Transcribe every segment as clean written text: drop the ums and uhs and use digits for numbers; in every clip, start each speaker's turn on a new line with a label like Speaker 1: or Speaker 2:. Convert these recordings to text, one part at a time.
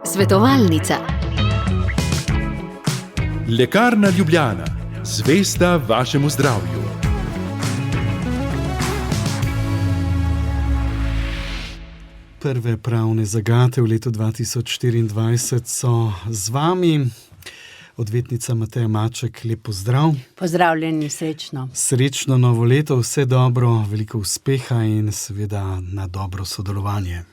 Speaker 1: Svetovalnica.
Speaker 2: Lekarna Ljubljana. Zvesta vašemu zdravju.
Speaker 3: Prve pravne zagate v letu 2024 so z vami. Odvetnica Mateja Maček, lep pozdrav.
Speaker 4: Pozdravljeni, srečno.
Speaker 3: Srečno novo leto, vse dobro, veliko uspeha in seveda na dobro sodelovanje.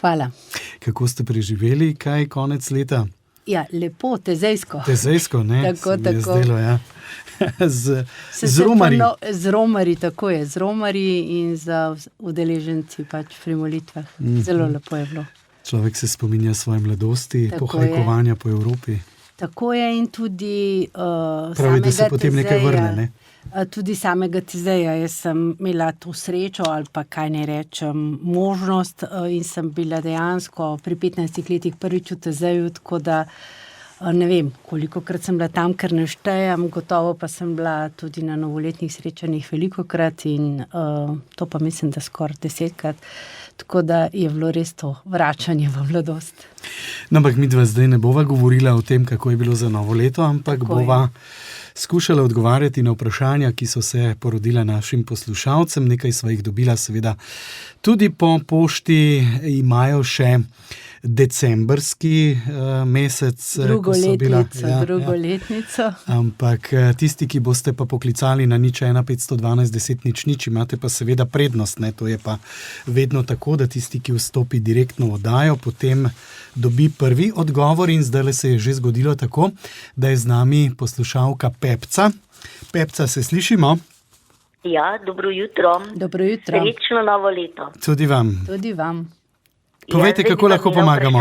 Speaker 4: Hvala.
Speaker 3: Kako ste preživeli, kaj konec leta?
Speaker 4: Ja, lepo, tezejsko.
Speaker 3: Tezejsko, ne?
Speaker 4: Tako.
Speaker 3: Zdelo, ja. z romarji.
Speaker 4: Z romarji, tako je. Z romarji in za udeleženci pač pri molitvah. Zelo lepo je bilo.
Speaker 3: Človek se spominja svoje mladosti,
Speaker 4: Tako
Speaker 3: pohajkovanja po Evropi.
Speaker 4: Tako je in tudi
Speaker 3: pravi, da se potem nekaj vrne, ne?
Speaker 4: Tudi samega Tezeja. Jaz sem imela to srečo ali pa kaj ne rečem, možnost in sem bila dejansko pri 15 letih prvič v Tezeju, tako da ne vem, kolikokrat sem bila tam, ker ne štejem, gotovo pa sem bila tudi na novoletnih srečanjih velikokrat in to pa mislim, da skoraj 10krat. Tako da je bilo res to vračanje v mladost.
Speaker 3: No, ampak midva zdaj ne bova govorila o tem, kako je bilo za novo leto, ampak
Speaker 4: Tako
Speaker 3: bova skušala odgovarjati na vprašanja, ki so se porodila našim poslušalcem. Nekaj sva jih dobila seveda tudi po pošti. Imajo še decembrski mesec.
Speaker 4: Drugoletnico.
Speaker 3: Ampak tisti, ki boste pa poklicali na 01 512 10 00, imate pa seveda prednost, ne? To je pa vedno tako, da tisti, ki vstopi direktno v oddajo, potem dobi prvi odgovor in zdaj se je že zgodilo tako, da je z nami poslušalka Pepca. Pepca, se slišimo?
Speaker 5: Ja, dobro jutro.
Speaker 4: Dobro jutro.
Speaker 5: Srečno novo leto.
Speaker 3: Tudi vam.
Speaker 4: Tudi vam.
Speaker 3: Povejte, kako lahko pomagamo.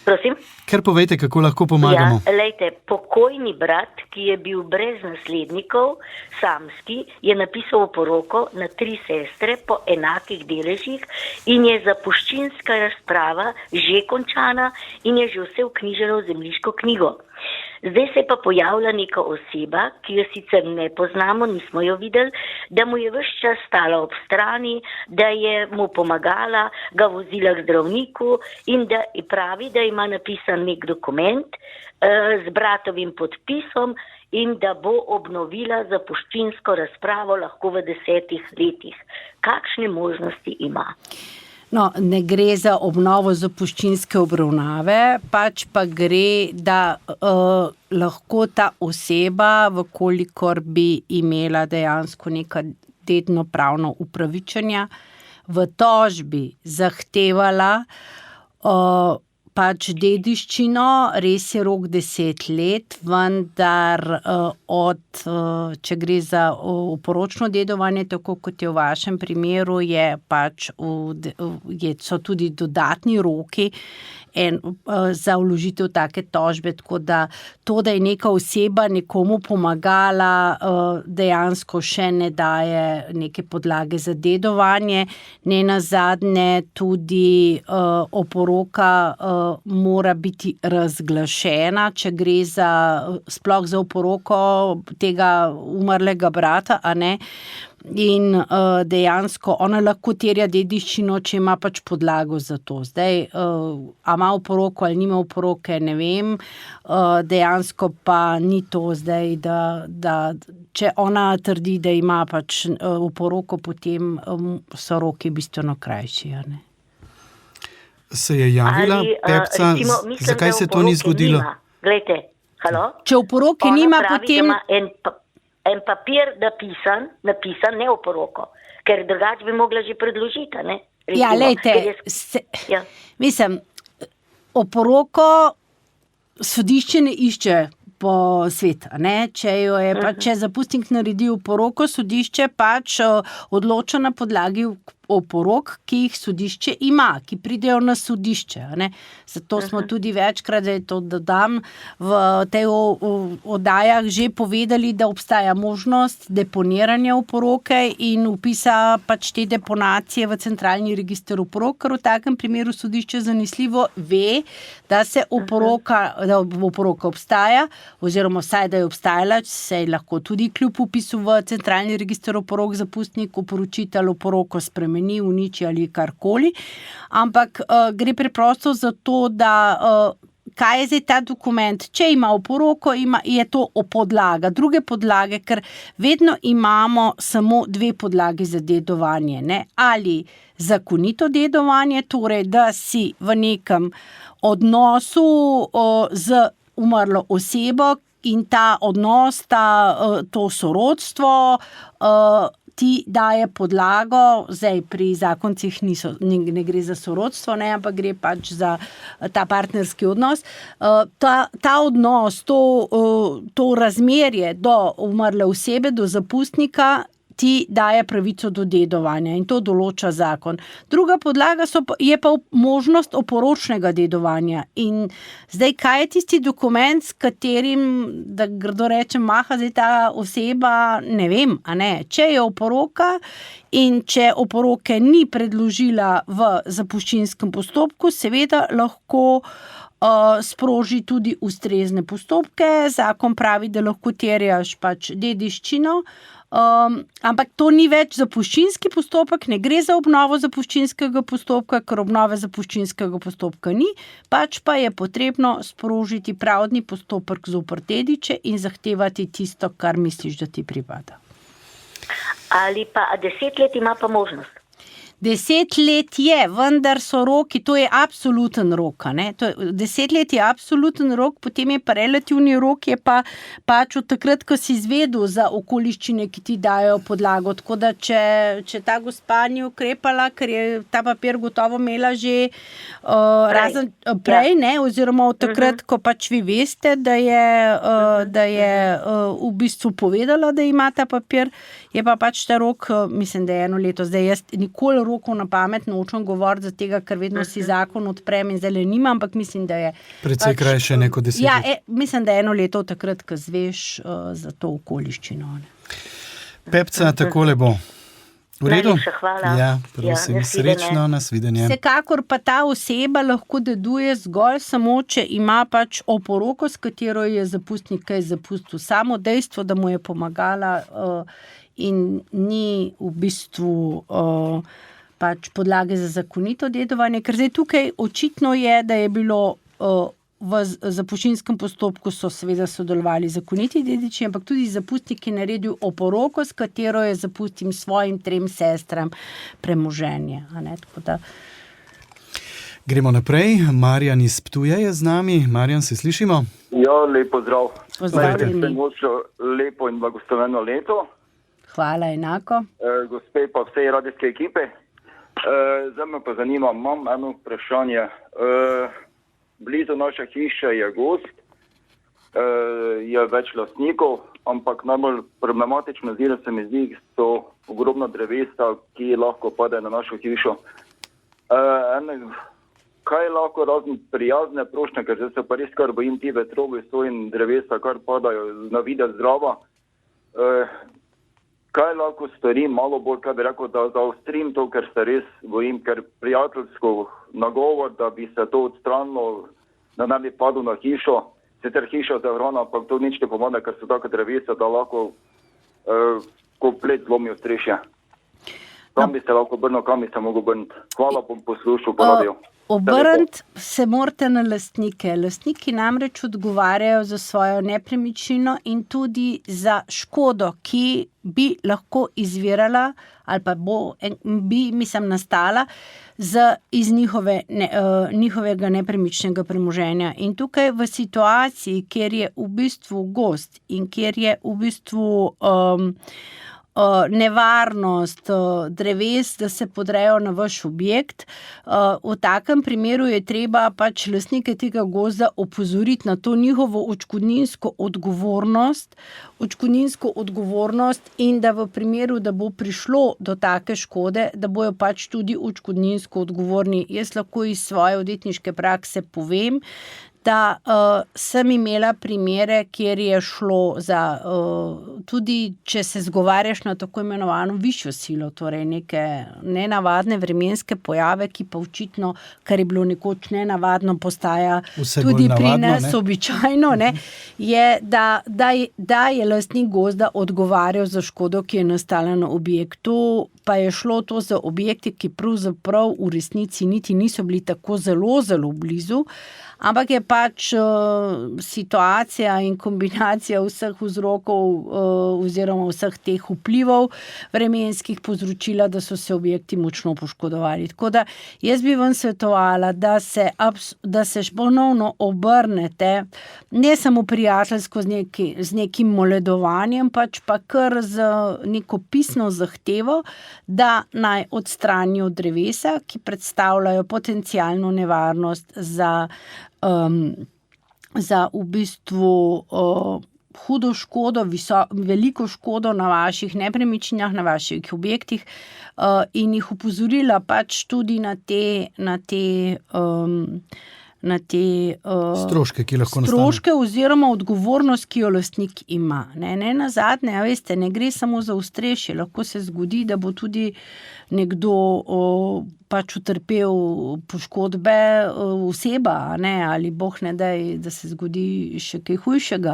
Speaker 5: Prosim?
Speaker 3: Ker povejte, kako lahko pomagamo.
Speaker 5: Ja, lejte, pokojni brat, ki je bil brez naslednikov, samski, je napisal poroko na 3 sestre po enakih deležih in je zapuščinska razprava že končana in je že vse vknjiženo v zemljiško knjigo. Zdaj se je pa pojavila neka oseba, ki jo sicer ne poznamo, nismo jo videli, da mu je ves čas stala ob strani, da je mu pomagala, ga vozila k zdravniku in da pravi, da ima napisan nek dokument z bratovim podpisom in da bo obnovila zapuščinsko razpravo lahko v 10 letih. Kakšne možnosti ima?
Speaker 4: No, ne gre za obnovo zapuščinske obravnave, pač pa gre, da lahko ta oseba, vkolikor bi imela dejansko neka dedno pravno upravičenja, v tožbi zahtevala pač dediščino, res je rok 10 let, vendar če gre za oporočno dedovanje, tako kot je v vašem primeru, so tudi dodatni roki za vložitev take tožbe, tako da to, da je neka oseba nekomu pomagala, dejansko še ne daje neke podlage za dedovanje. Nenazadnje tudi oporoka mora biti razglašena, če gre sploh za oporoko tega umrlega brata, a ne? In dejansko ona lahko terja dediščino, če ima pač podlago za to. Zdaj, a ima oporoko ali nima oporoke, ne vem. Dejansko pa ni to zdaj, da če ona trdi, da ima pač oporoko, potem so roki bistveno krajši, a ne?
Speaker 3: Se je javila Pepca, zakaj se to ni zgodilo?
Speaker 5: Glejte, halo?
Speaker 4: Če oporoke nima, potem...
Speaker 5: Ona pravi, da ima en papir napisan, ne oporoko, ker drugače bi mogla že predložiti, ne? Recimo,
Speaker 4: ja, lejte, mislim, oporoko sodišče ne išče po svet, ne? Če zapustnik naredi oporoko, sodišče pač odloča na podlagi oporok, ki jih sodišče ima, ki pridejo na sodišče, ne? Zato smo tudi večkrat, da to dodam, v tej oddajah že povedali, da obstaja možnost deponiranja oporoke in vpisa pač te deponacije v centralni register oporok, ker v takem primeru sodišče zanesljivo ve, da oporoka obstaja, oziroma vsaj, da je obstajala, se lahko tudi kljub vpisu v centralni register oporok zapustnik oporočitelj oporoko spremeni spremeni, uniči ali karkoli, ampak gre preprosto za to, da kaj je zdaj ta dokument, če ima oporoko, je to podlaga, druge podlage, ker vedno imamo samo 2 podlagi za dedovanje, ne? Ali zakonito dedovanje, torej da si v nekem odnosu z umrlo osebo in ta odnos, to sorodstvo ti daje podlago, zdaj pri zakoncih ne gre za sorodstvo, ne, ampak gre pač za ta partnerski odnos. Ta odnos, to razmerje do umrle osebe, do zapustnika, ti daje pravico do dedovanja in to določa zakon. Druga podlaga je pa možnost oporočnega dedovanja. In zdaj, kaj je tisti dokument, s katerim, da grdo rečem, maha zdaj ta oseba, ne vem, a ne. Če je oporoka in če oporoke ni predložila v zapuščinskem postopku, seveda lahko sproži tudi ustrezne postopke. Zakon pravi, da lahko terjaš pač dediščino, ampak to ni več zapuščinski postopek, ne gre za obnovo zapuščinskega postopka, ker obnove zapuščinskega postopka ni, pač pa je potrebno sprožiti pravdni postopek zoper dediče in zahtevati tisto, kar misliš, da ti pripada.
Speaker 5: Ali pa 10 let ima pa možnost?
Speaker 4: 10 let je, vendar so roki, to je absoluten rok, ne? 10 let je absoluten rok, potem je pa relativni rok, je pa pač od takrat, ko si izvedel za okoliščine, ki ti dajo podlago, tako da če ta gospa ni ukrepala, ker je ta papir gotovo imela že razen prej, ne, oziroma od takrat, ko pač vi veste, da je v bistvu povedala, da ima ta papir, je pa pač ta rok, mislim, da je 1 leto, zdaj jaz nikoli rokov na pamet nočem govoriti, ker vedno si zakon odprem in zdaj nima, ampak mislim, da je
Speaker 3: precej krajše neko 10 let.
Speaker 4: Ja, mislim, da je 1 leto takrat, ko zveš za to okoliščino.
Speaker 3: Pepca, takole bo. V redu?
Speaker 5: Najlepša hvala.
Speaker 3: Ja, prosim, srečno, nasvidenje.
Speaker 4: Vsekakor pa ta oseba lahko deduje zgolj samo, če ima pač oporoko, s katero je zapustnik kaj zapustil. Samo dejstvo, da mu je pomagala in ni v bistvu pač podlage za zakonito dedovanje, ker zdaj tukaj očitno je, da je bilo v zapuščinskem postopku so seveda sodelovali zakoniti dediči, ampak tudi zapustnik je naredil oporoko, s katero je zapustil svojim 3 sestram premoženje. Tako da...
Speaker 3: Gremo naprej. Marjan iz Ptuja je z nami. Marjan, se slišimo?
Speaker 1: Ja, lepo zdrav.
Speaker 4: Pozdravljeni.
Speaker 1: Lepo in blagosloveno leto.
Speaker 4: Hvala, enako.
Speaker 1: Gospe pa vsej radijske ekipe. Zdaj me pa zanima, imam eno vprašanje. Blizu naše hiše je gozd, je več lastnikov, ampak najbolj problematično se mi zdi, so ogromna drevesa, ki lahko padajo na našo hišo. Kaj lahko razne prijazne prošnje, ker se pa res kar bojim ti vetrovi so in drevesa, kar padajo na videz zdrava. Kaj lahko storim, malo bolj, kaj bi rekel, da zaostrim to, ker se res bojim, ker prijateljsko nagovor, da bi se to odstranilo, da ne bi padlo na hišo, sicer hiša zavarovana, ampak to nič ne pomaga, ker so take drevesa, da lahko komplet zlomijo strešje. Kam bi se lahko obrnil, kam bi se mogel obrniti. Hvala, bom poslušal po radiju.
Speaker 4: Obrniti se morate na lastnike. Lastniki namreč odgovarjajo za svojo nepremičnino in tudi za škodo, ki bi lahko izvirala ali pa bi nastala iz njihovega nepremičnega premoženja. In tukaj v situaciji, kjer je v bistvu gozd in kjer je v bistvu nevarnost dreves, da se podrejo na vaš objekt. V takem primeru je treba pač lastnike tega gozda opozoriti na to njihovo odškodninsko odgovornost in da v primeru, da bo prišlo do take škode, da bojo pač tudi odškodninsko odgovorni. Jaz lahko iz svoje odvetniške prakse povem, da sem imela primere, kjer je šlo za, tudi če se zgovarjaš na tako imenovano višjo silo, torej neke nenavadne vremenske pojave, ki pa očitno, kar je bilo nekoč nenavadno, postaja
Speaker 3: vse
Speaker 4: tudi
Speaker 3: navadno,
Speaker 4: pri nas običajno, je, da je lastnik gozda odgovarjal za škodo, ki je nastala na objektu pa je šlo to za objekte, ki pravzaprav v resnici niti niso bili tako zelo, zelo blizu, ampak je pač situacija in kombinacija vseh vzrokov oziroma vseh teh vplivov vremenskih povzročila, da so se objekti močno poškodovali. Tako da jaz bi vam svetovala, da se ponovno obrnete, ne samo prijateljsko z nekim moledovanjem, pač pa kar z neko pisno zahtevo, da naj odstranijo drevesa, ki predstavljajo potencialno nevarnost za v bistvu hudo škodo, veliko škodo na vaših nepremičninah, na vaših objektih in jih opozorila pač tudi na te
Speaker 3: stroške, ki lahko nastanejo.
Speaker 4: Stroške oziroma odgovornost, ki jo lastnik ima. Ne nazadnje, veste, ne gre samo za ostrešje, lahko se zgodi, da bo tudi nekdo pač utrpel poškodbe oseba, ali boh ne daj, da se zgodi še kaj hujšega.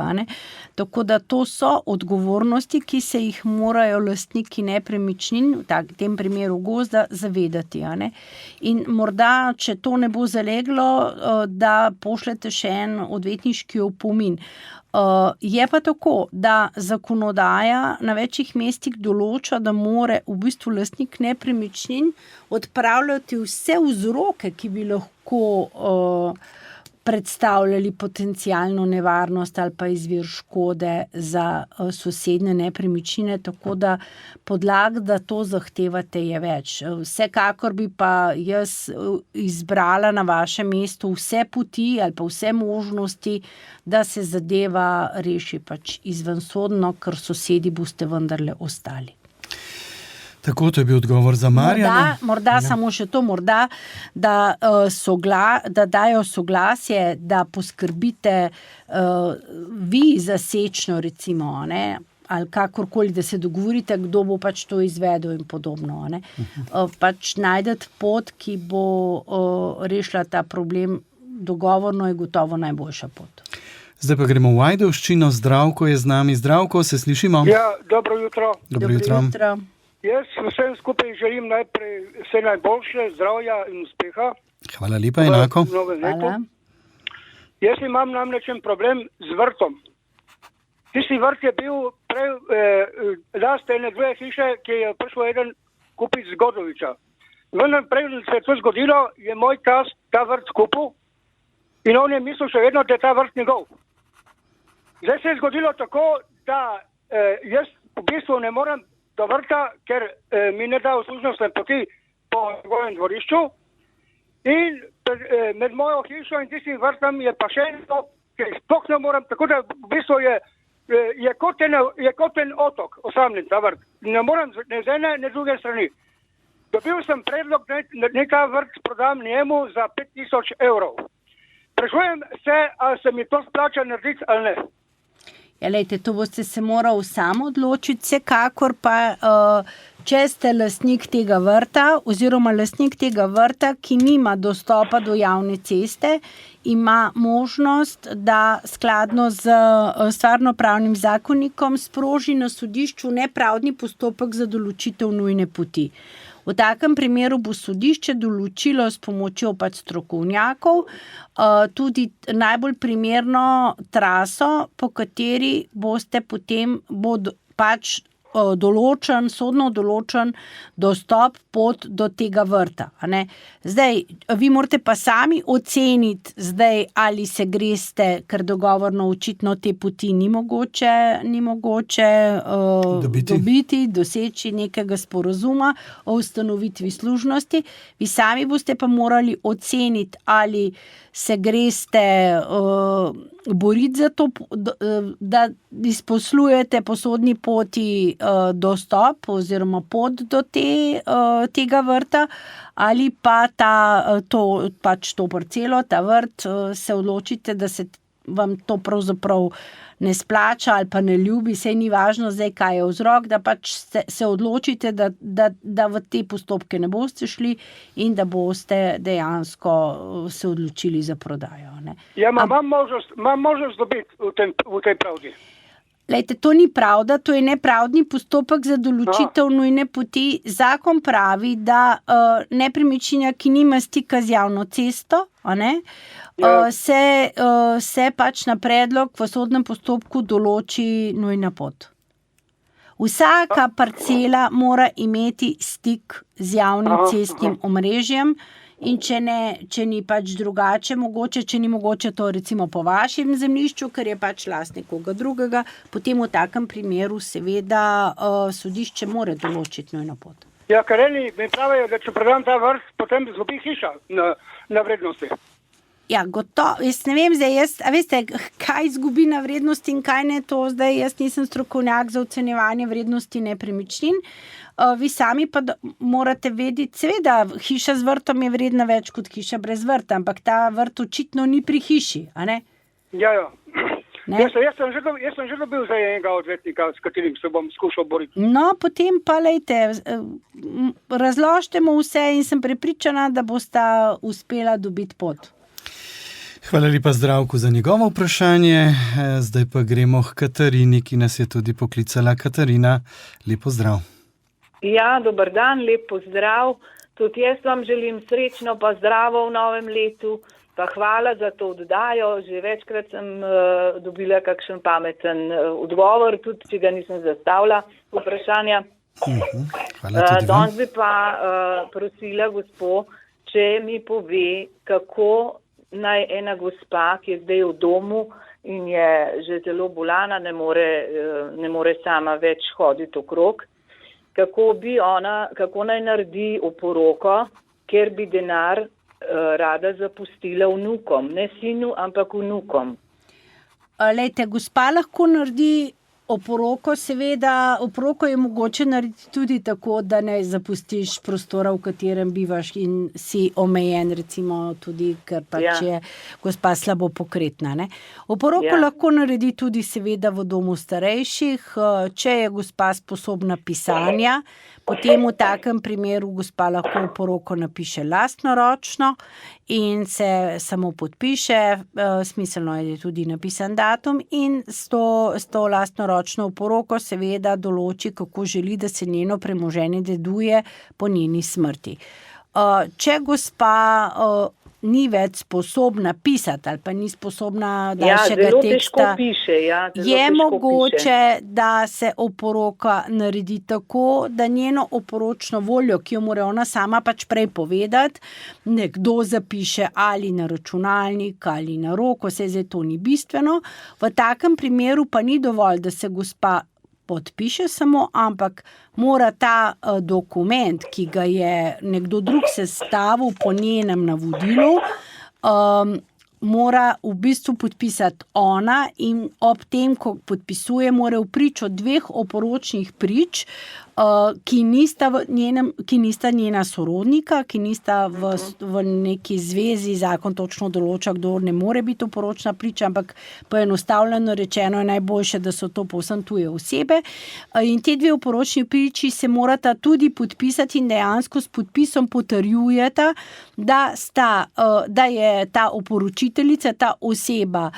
Speaker 4: Tako da to so odgovornosti, ki se jih morajo lastniki nepremičnin, v tem primeru gozda, zavedati. In morda, če to ne bo zaleglo, da pošljete še en odvetniški opomin. Je pa tako, da zakonodaja na večjih mestih določa, da more v bistvu lastnik nepremičnin odpravljati vse vzroke, ki bi lahko predstavljali potencialno nevarnost ali pa izvir škode za sosednje nepremičnine, tako da podlag, da to zahtevate, je več. Vsekakor bi pa jaz izbrala na vašem mestu vse poti ali pa vse možnosti, da se zadeva reši pač izvensodno, ker sosedi boste vendarle ostali.
Speaker 3: Tako, to je bil odgovor za Marjana.
Speaker 4: Morda samo še to, da dajo soglasje, da poskrbite vi za sečno, recimo, ali kakorkoli, da se dogovorite, kdo bo pač to izvedel in podobno. Pač najdete pot, ki bo rešila ta problem, dogovorno je gotovo najboljša pot.
Speaker 3: Zdaj pa gremo v Ajdovščino. Zdravko je z nami. Zdravko, se slišimo?
Speaker 6: Ja, dobro jutro.
Speaker 3: Dobro jutro.
Speaker 6: Jaz vsem skupaj želim najprej vse najboljše, zdravja in uspeha.
Speaker 3: Hvala lepa, enako.
Speaker 4: Hvala.
Speaker 6: Jaz imam namreč en problem z vrtom. Tisti vrt je bil prej last ene dve hiše, ki je prišel eden kupit z Godoviča. Vendar prej se je to zgodilo, je moj tast ta vrt kupil in on je mislil še vedno, da je ta vrt njegov. Zdaj se je zgodilo tako, da jaz v bistvu ne morem do vrta, ker mi ne da uslužnostne poti po njegovem dvorišču in med mojo hišo in tistim vrtom je pa še eno, ker sploh ne morem, tako da v bistvu je kot en otok osamljen ta vrt. Ne morem ne z ene, ne z druge strani. Dobil sem predlog, da ta vrt prodam njemu za 5000 evrov. Sprašujem se, ali se mi to splača narediti ali ne.
Speaker 4: Ja, lejte, to boste se morali sam odločiti, vsekakor pa, če ste lastnik tega vrta oziroma lastnik tega vrta, ki nima dostopa do javne ceste, ima možnost, da skladno z stvarnopravnim zakonikom sproži na sodišču nepravdni postopek za določitev nujne poti. V takem primeru bo sodišče določilo s pomočjo pač strokovnjakov tudi najbolj primerno traso, po kateri boste potem pač sodno določen dostop pot do tega vrta. Zdaj, vi morate pa sami oceniti, ali se greste, ker dogovorno očitno te poti ni mogoče dobiti, doseči nekega sporazuma o ustanovitvi služnosti. Vi sami boste pa morali oceniti, ali se greste boriti za to, da izposlujete po sodni poti dostop oziroma pot do tega vrta, ali pa to parcelo, ta vrt, se odločite, da se vam to pravzaprav ne splača ali pa ne ljubi, saj ni važno zdaj, kaj je vzrok, da pač se odločite, da v te postopke ne boste šli in da boste dejansko se odločili za prodajo.
Speaker 6: Ja, imam možnost dobiti v tej pravdi.
Speaker 4: Lejte, to ni pravda, to je nepravdni postopek za določitev nujne poti. Zakon pravi, da nepremičnina, ki nima stika z javno cesto, se pač na predlog v sodnem postopku določi nujna pot. Vsaka parcela mora imeti stik z javnim cestnim omrežjem in če ni pač drugače mogoče, če ni mogoče to recimo po vašem zemljišču, ker je pač last nekoga drugega, potem v takem primeru seveda sodišče mora določiti nujno pot.
Speaker 6: Ja, ker eni mi pravijo, da če predam ta vrt, potem izgubi hiša na vrednosti.
Speaker 4: Ja, gotovo. Jaz ne vem zdaj, a veste, kaj izgubi na vrednosti in kaj ne to zdaj. Jaz nisem strokovnjak za ocenjevanje vrednosti nepremičnin. Vi sami pa morate vedeti, seveda, hiša z vrtom je vredna več kot hiša brez vrta, ampak ta vrt očitno ni pri hiši, a ne?
Speaker 6: Ja. Jaz sem že dobil za enega odvetnika, s katerim se bom skušal boriti.
Speaker 4: No, potem pa lejte, razložite mu vse in sem prepričana, da bosta uspela dobiti pot.
Speaker 3: Hvala lepa Zdravku za njegovo vprašanje. Zdaj pa gremo k Katarini, ki nas je tudi poklicala. Katarina, lep pozdrav.
Speaker 7: Ja, dober dan, lep pozdrav. Tudi jaz vam želim srečno pa zdravo v novem letu. Pa hvala za to oddajo. Že večkrat sem dobila kakšen pameten odgovor, tudi če ga nisem zastavila vprašanja.
Speaker 3: Hvala tudi vam.
Speaker 7: Danes bi pa prosila gospo, če mi pove, kako naj ena gospa, ki je zdaj v domu in je že zelo bolana, ne more sama več hoditi okrog, kako naj naredi oporoko, ker bi denar rada zapustila vnukom, ne sinu, ampak vnukom.
Speaker 4: Lejte, gospa lahko naredi oporoko, seveda, oporoko je mogoče narediti tudi tako, da ne zapustiš prostora, v katerem bivaš in si omejen, recimo tudi, ker pač je gospa slabo pokretna. Ne? Oporoko lahko naredi tudi seveda v domu starejših, če je gospa sposobna pisanja, potem v takem primeru gospa lahko oporoko napiše lastnoročno in se samo podpiše, smiselno je tudi napisan datum in s to lastnoročno oporoko seveda določi, kako želi, da se njeno premoženje deduje po njeni smrti. Če gospa ni več sposobna pisati ali pa ni sposobna daljšega teksta, je mogoče, da se oporoka naredi tako, da njeno oporočno voljo, ki jo mora ona sama pač prej povedati, nekdo zapiše ali na računalnik ali na roko, se zdaj to ni bistveno. V takem primeru pa ni dovolj, da se gospa podpiše samo, ampak mora ta dokument, ki ga je nekdo drug sestavil po njenem navodilu, mora v bistvu podpisati ona in ob tem, ko podpisuje, mora vpričo dveh oporočnih prič, ki nista njena sorodnika, ki nista v neki zvezi, zakon točno določa, kdo ne more biti oporočna priča, ampak poenostavljeno rečeno je najboljše, da so to povsem tuje osebe. In te dve oporočni priči se morata tudi podpisati in dejansko s podpisom potrjujeta, da je ta oporočiteljica, ta oseba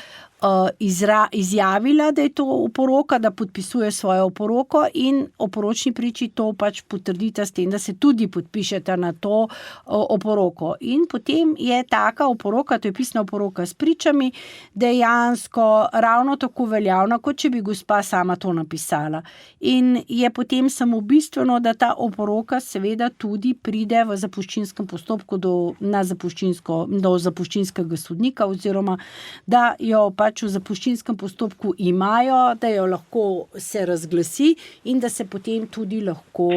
Speaker 4: izjavila, da je to oporoka, da podpisuje svojo oporoko in oporočni priči to pač potrdita s tem, da se tudi podpišeta na to oporoko. In potem je taka oporoka, to je pisna oporoka s pričami, dejansko ravno tako veljavna, kot če bi gospa sama to napisala. In je potem samo bistveno, da ta oporoka seveda tudi pride v zapuščinskem postopku do zapuščinskega sodnika oziroma da jo pač v zapuščinskem postopku imajo, da jo lahko se razglasi in da se potem tudi lahko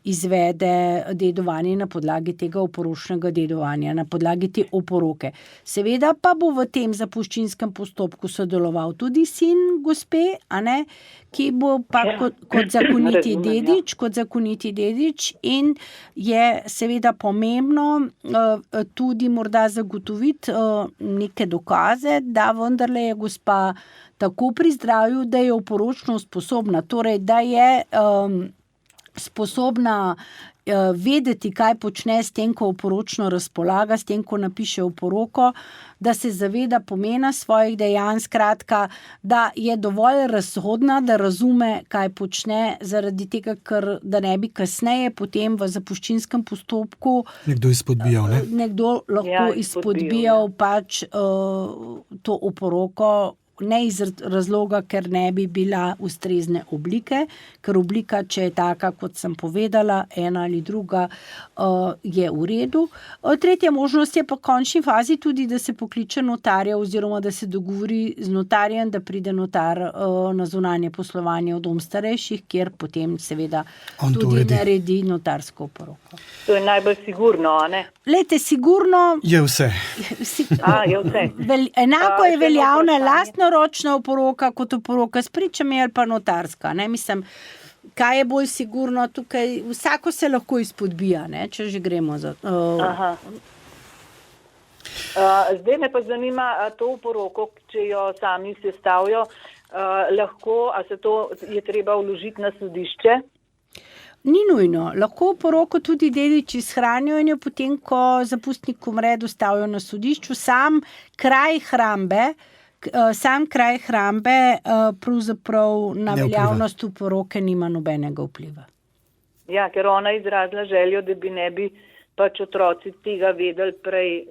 Speaker 4: izvede dedovanje na podlagi tega oporočnega dedovanja, na podlagi te oporoke. Seveda pa bo v tem zapuščinskem postopku sodeloval tudi sin gospe, ki bo pa kot zakoniti dedič in je seveda pomembno tudi morda zagotoviti neke dokaze, da vendarle je gospa tako pri zdravju, da je oporočno sposobna, torej da je sposobna vedeti, kaj počne s tem, ko oporočno razpolaga, s tem, ko napiše oporoko, da se zaveda pomena svojih dejanj, skratka, da je dovolj razhodna, da razume, kaj počne, zaradi tega, ker da ne bi kasneje potem v zapuščinskem postopku
Speaker 3: Nekdo izpodbijal, ne?
Speaker 4: nekdo lahko izpodbijal pač to oporoko, ne iz razloga, ker ne bi bila ustrezne oblike, ker oblika, če je taka, kot sem povedala, ena ali druga, je v redu. Tretja možnost je pa v končni fazi tudi, da se pokliče notarja oziroma da se dogovori z notarjem, da pride notar na zunanje poslovanje v dom starejših, kjer potem seveda tudi naredi notarsko oporoko.
Speaker 7: To je najbolj sigurno, a ne?
Speaker 4: Glejte, sigurno
Speaker 3: Je vse.
Speaker 7: Je vse.
Speaker 4: Enako je veljavna lastnoročna oporoka kot oporoka s pričami ali pa notarska. Ne? Mislim, kaj je bolj sigurno tukaj? Vsako se lahko izpodbija, ne? Če že gremo za...
Speaker 7: Zdaj me pa zanima to oporoko, če jo sami sestavijo, lahko, a se to je treba vložiti na sodišče?
Speaker 4: Ni nujno. Lahko oporoko tudi dediči shranijo in jo potem, ko zapustnik umre, dostavijo na sodišču. Sam kraj hrambe pravzaprav na veljavnost oporoke nima nobenega vpliva.
Speaker 7: Ja, ker ona izrazila željo, da bi ne bi pač otroci tega vedeli prej,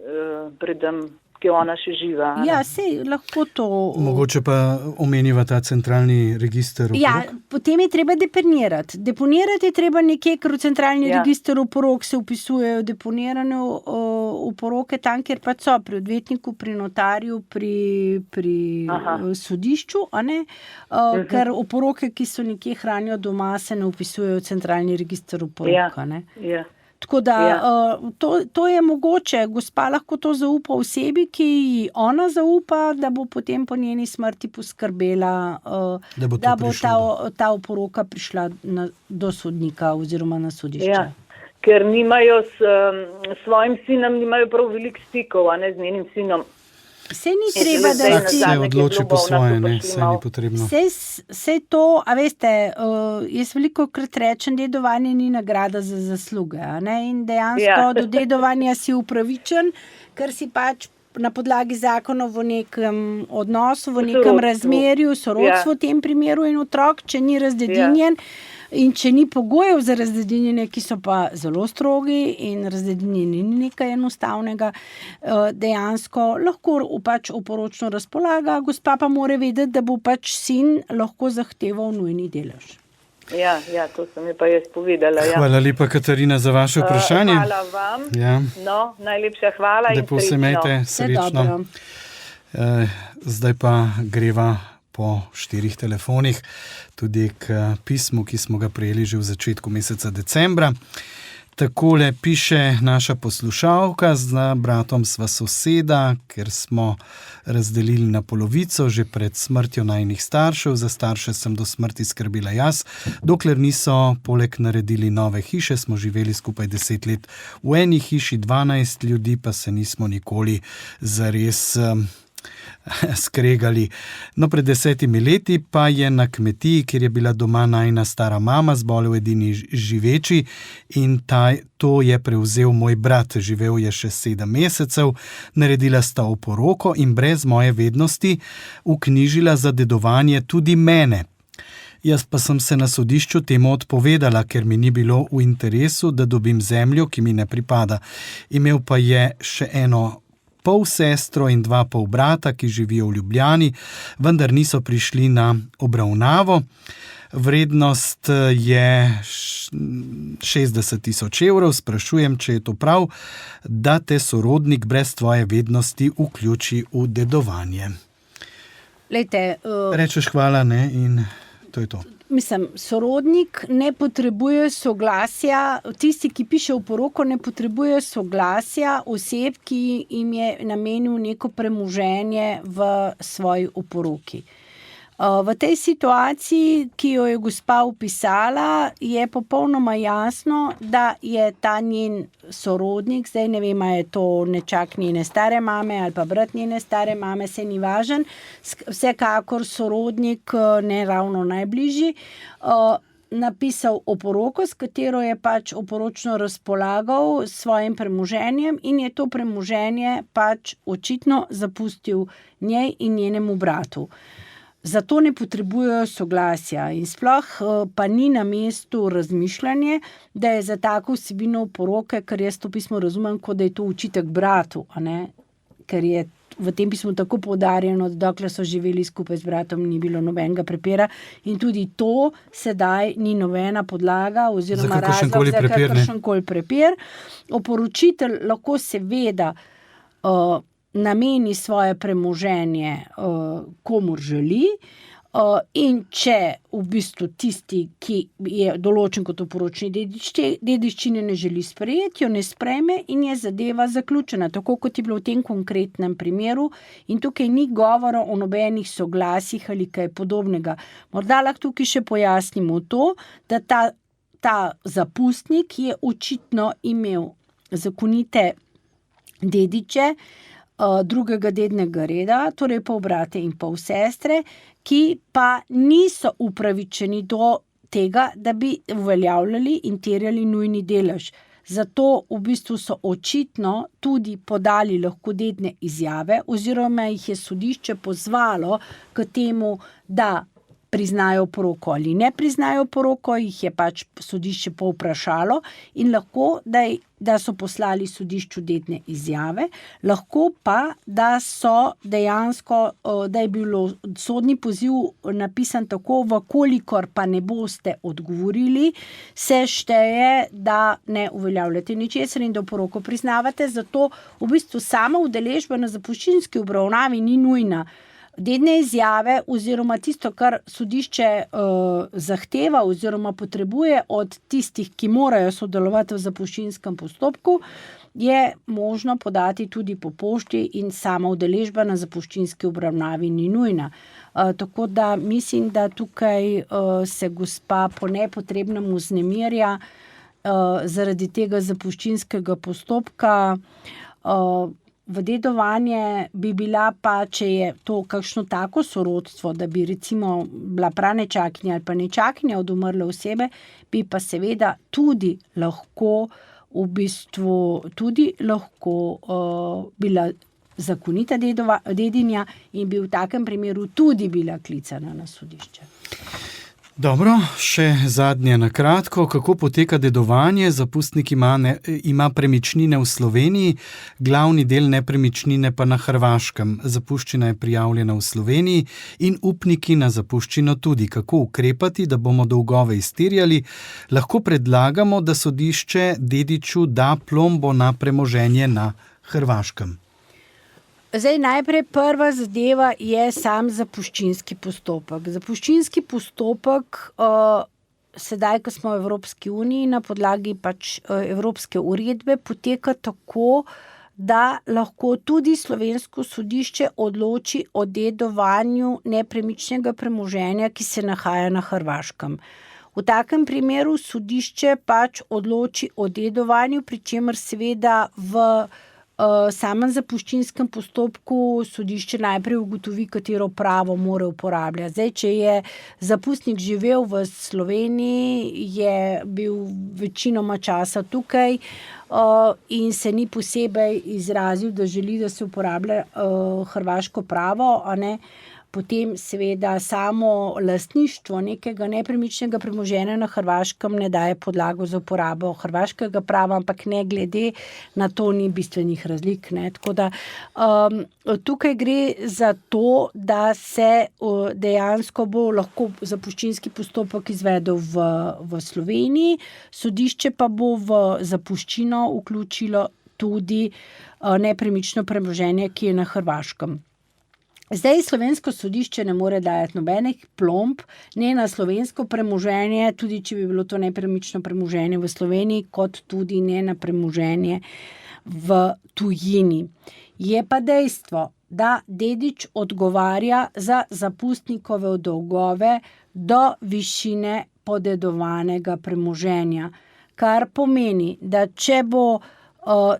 Speaker 7: predem, ki je ona še živa.
Speaker 4: Ja, sej lahko to...
Speaker 3: Mogoče pa omeniva ta centralni register oporok?
Speaker 4: Ja, potem je treba deponirati. Deponirati je treba nekje, ker v centralni register oporok se upisujejo deponirane oporoke tam, kjer pa so pri odvetniku, pri notarju, pri sodišču, a ne? Ker oporoke, ki so nekje hranijo doma, se ne upisujejo v centralni register oporok, a ne? Tako da to je mogoče, gospa lahko to zaupa osebi, ki ji ona zaupa, da bo potem po njeni smrti poskrbela, da bo ta oporoka prišla do sodnika oziroma na sodišče.
Speaker 7: Ja, ker nimajo s svojim sinom, nimajo prav veliko stikov, a ne z njenim sinom.
Speaker 4: Sej ni treba, da
Speaker 3: vsak se odloči po svoje, ne, sej ni potrebno.
Speaker 4: Sej to, a veste, jaz velikokrat rečem, dedovanje ni nagrada za zasluge, a ne, in dejansko do dedovanja si upravičen, ker si pač na podlagi zakonov v nekem odnosu, v nekem razmerju, sorodstvo v tem primeru in otrok, če ni razdedinjen, in če ni pogojev za razdedinjenje, ki so pa zelo strogi in razdedinjenje ni nekaj enostavnega, dejansko lahko pač oporočno razpolaga, gospa pa mora vedeti, da bo pač sin lahko zahteval nujni delež.
Speaker 7: Ja, to sem je pa jaz povedala. Ja.
Speaker 3: Hvala lepa, Katarina, za vaše vprašanje.
Speaker 7: Hvala vam.
Speaker 3: Ja.
Speaker 7: No, najlepša hvala
Speaker 3: Lepo se imejte, srečno. Zdaj pa greva po 4 telefonih, tudi k pismu, ki smo ga prejeli že v začetku meseca decembra. Takole piše naša poslušalka: z bratom sva soseda, ker smo razdelili na polovico že pred smrtjo najinih staršev. Za starše sem do smrti skrbila jaz. Dokler niso poleg naredili nove hiše, smo živeli skupaj 10 let v eni hiši, 12 ljudi pa se nismo nikoli zares skregali. No, pred 10 leti pa je na kmetiji, kjer je bila doma najina stara mama, zbolel edini živeči in to je prevzel moj brat. Živel je še 7 mesecev, naredila sta oporoko in brez moje vednosti vknjižila za dedovanje tudi mene. Jaz pa sem se na sodišču temu odpovedala, ker mi ni bilo v interesu, da dobim zemljo, ki mi ne pripada. Imel pa je še eno pol sestro in 2 pol brata, ki živijo v Ljubljani, vendar niso prišli na obravnavo. Vrednost je 60 000 evrov. Sprašujem, če je to prav, da te sorodnik brez tvoje vednosti vključi v dedovanje. Rečeš hvala, ne, in to je to.
Speaker 4: Mislim, sorodnik ne potrebuje soglasja, tisti, ki piše oporoko, ne potrebuje soglasja oseb, ki jim je namenil neko premoženje v svoji oporoki. V tej situaciji, ki jo je gospa opisala, je popolnoma jasno, da je ta njen sorodnik, zdaj ne vem, je to nečak njene stare mame ali pa brat njene stare mame, se ni važen, vsekakor sorodnik ne ravno najbližji, napisal oporoko, s katero je pač oporočno razpolagal s svojim premoženjem in je to premoženje pač očitno zapustil njej in njenemu bratu. Zato ne potrebujejo soglasja in sploh pa ni na mestu razmišljanje, da je za tako vsebino oporoke, ker jaz to pismo razumem, kot da je to očitek bratu, a ne? Ker je v tem pismu tako poudarjeno, da dokler so živeli skupaj z bratom, ni bilo nobenega prepira in tudi to sedaj ni nobena podlaga oziroma razlog za kakršenkoli prepir. Oporočitelj lahko seveda nameni svoje premoženje komur želi in če v bistvu tisti, ki je določen kot oporočni dedič, dediščine ne želi sprejeti, jo ne sprejme in je zadeva zaključena, tako kot je bilo v tem konkretnem primeru in tukaj ni govora o nobenih soglasjih ali kaj podobnega. Morda lahko tukaj še pojasnimo to, da ta zapustnik je očitno imel zakonite dediče, drugega dednega reda, torej pol brate in pol sestre, ki pa niso upravičeni do tega, da bi uveljavljali in terjali nujni delež. Zato v bistvu so očitno tudi podali lahko dedne izjave oziroma jih je sodišče pozvalo k temu, da priznajo poroko ali ne priznajo poroko, jih je pač sodišče povprašalo in lahko, da so poslali sodišču dedne izjave, lahko pa, da so dejansko, da je bilo sodni poziv napisan tako, vkolikor pa ne boste odgovorili, se šteje, da ne uveljavljate ničesar in da poroko priznavate, zato v bistvu sama udeležba na zapuščinski obravnavi ni nujna. Dedne izjave oziroma tisto, kar sodišče zahteva oziroma potrebuje od tistih, ki morajo sodelovati v zapuščinskem postopku, je možno podati tudi po pošti in sama udeležba na zapuščinski obravnavi ni nujna. Tako da mislim, da tukaj se gospa po nepotrebnem vznemirja zaradi tega zapuščinskega postopka. V dedovanje bi bila pa, če je to kakšno tako sorodstvo, da bi recimo bila pranečakinja ali pa nečakinja od umrle osebe, bi pa seveda tudi lahko v bistvu bila zakonita dedinja in bi v takem primeru tudi bila klicana na sodišče.
Speaker 3: Dobro, še zadnje na kratko. Kako poteka dedovanje? Zapustnik ima premičnine v Sloveniji, glavni del nepremičnine pa na Hrvaškem. Zapuščina je prijavljena v Sloveniji in upniki na zapuščino tudi. Kako ukrepati, da bomo dolgove izterjali? Lahko predlagamo, da sodišče dediču da plombo na premoženje na Hrvaškem.
Speaker 4: Zdaj, najprej prva zadeva je sam zapuščinski postopek. Zapuščinski postopek, sedaj, ko smo v Evropski uniji, na podlagi pač evropske uredbe, poteka tako, da lahko tudi slovensko sodišče odloči o dedovanju nepremičnega premoženja, ki se nahaja na Hrvaškem. V takem primeru sodišče pač odloči o dedovanju, pri čemer seveda v samem zapuščinskem postopku sodišče najprej ugotovi, katero pravo mora uporabljati. Zdaj, če je zapustnik živel v Sloveniji, je bil večinoma časa tukaj in se ni posebej izrazil, da želi, da se uporablja hrvaško pravo, a ne, potem seveda samo lastništvo nekega nepremičnega premoženja na Hrvaškem ne daje podlago za uporabo hrvaškega prava, ampak ne glede na to ni bistvenih razlik. Ne. Tako da tukaj gre za to, da se dejansko bo lahko zapuščinski postopek izvedel v Sloveniji, sodišče pa bo v zapuščino vključilo tudi nepremično premoženje, ki je na Hrvaškem. Zdaj slovensko sodišče ne more dajati nobenih plomb, ne na slovensko premoženje, tudi če bi bilo to nepremično premoženje v Sloveniji, kot tudi ne na premoženje v tujini. Je pa dejstvo, da dedič odgovarja za zapustnikove dolgove do višine podedovanega premoženja, kar pomeni, da če bo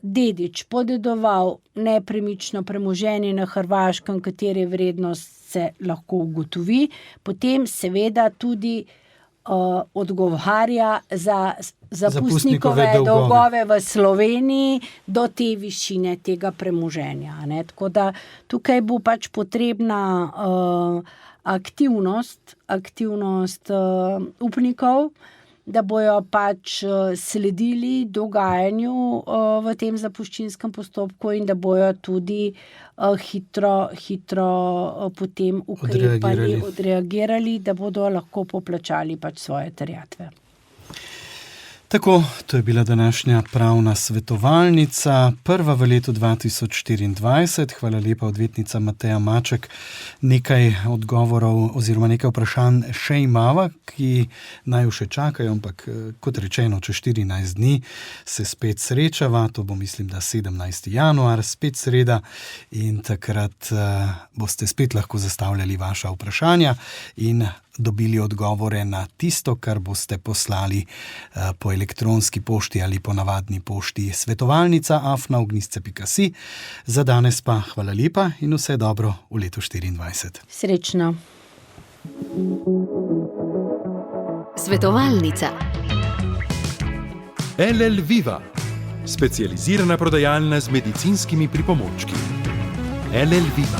Speaker 4: dedič podedoval nepremično premoženje na Hrvaškem, katere vrednost se lahko ugotovi, potem seveda tudi odgovarja za zapustnikove dolgove v Sloveniji do te višine tega premoženja. Ne? Tako da tukaj bo pač potrebna aktivnost upnikov, da bojo pač sledili dogajanju v tem zapuščinskem postopku in da bojo tudi hitro potem ukrepali, odreagirali, da bodo lahko poplačali pač svoje terjatve.
Speaker 3: Tako, to je bila današnja pravna svetovalnica, prva v letu 2024. Hvala lepa, odvetnica Mateja Maček. Nekaj odgovorov oziroma nekaj vprašanj še imava, ki naj še čakajo, ampak kot rečeno, čez 14 dni se spet srečava, to bo mislim, da 17. januar, spet sreda in takrat boste spet lahko zastavljali vaša vprašanja in dobili odgovore na tisto, kar boste poslali po elektronski pošti ali po navadni pošti svetovalnica@ognisce.si. Za danes pa hvala lepa in vse dobro v letu 2024.
Speaker 4: Srečno.
Speaker 8: Svetovalnica.
Speaker 2: LL Viva, specializirana prodajalna z medicinskimi pripomočki. LL Viva.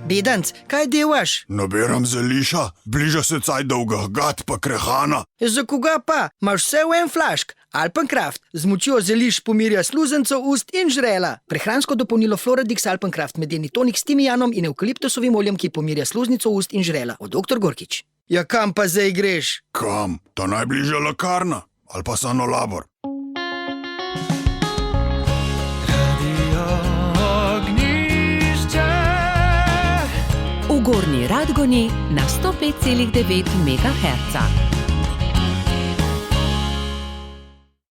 Speaker 9: Bedanc, kaj delaš?
Speaker 10: Nabiram zeliša, bliža se caj dolga gat pa krehana.
Speaker 9: Za koga pa? Imaš vse v en flašk. Alpencraft z močjo zeliš pomirja sluzenco, ust in žrela. Prehransko dopolnilo Floradix Alpencraft medeni tonik s timijanom in evkaliptusovim oljem, ki pomirja sluznico, ust in žrela. Od dr. Gorkič. Ja, kam pa zdaj greš?
Speaker 10: Kam? Ta najbližja lekarna ali pa Sanolabor.
Speaker 8: V Gornji Radgoni na 105,9 MHz.